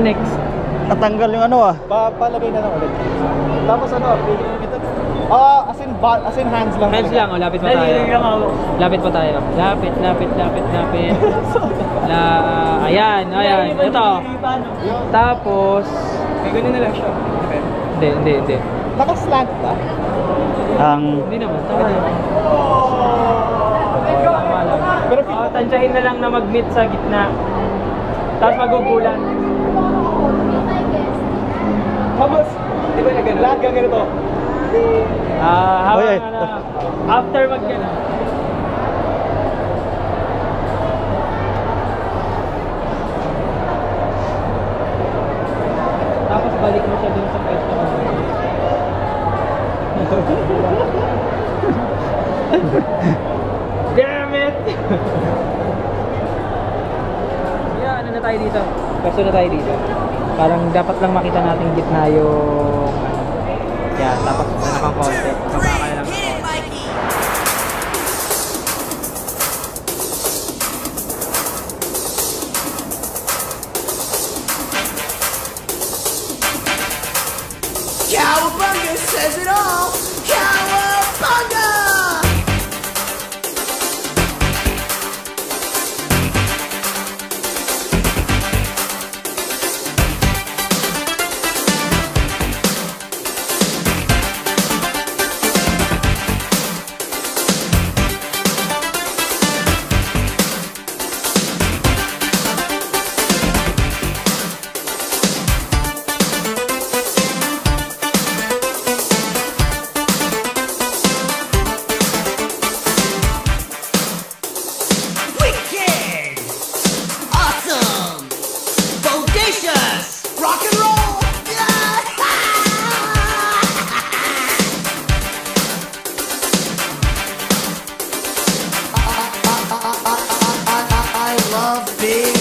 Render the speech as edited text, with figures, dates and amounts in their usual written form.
next? Natanggal yung ano ah. Palagay na lang ulit. Tapos ano, ito, as in hands lang. Hands lang, oh, lapit pa tayo. Lapit pa tayo. Lapit. Ayan. Ito. Tapos, May ganun na lang siya. hindi. Naka-slant ba? Hindi naman, tama naman. Pero tansyahin na lang na mag-meet sa gitna. Tapos magugulan. Tapos, di ba na ganun? Lahat ka ganito. Habang after mag-gana. Tapos balik mo siya dun sa pwesto ko. Damn it! Yeah, ano na tayo dito? Pwesto na tayo dito. Parang dapat lang makita natin gitna yung yan, dapat na pang konti. Baba ka na lang ng konti. Cowabunga says it all. Cowabunga! Rock and roll! I love big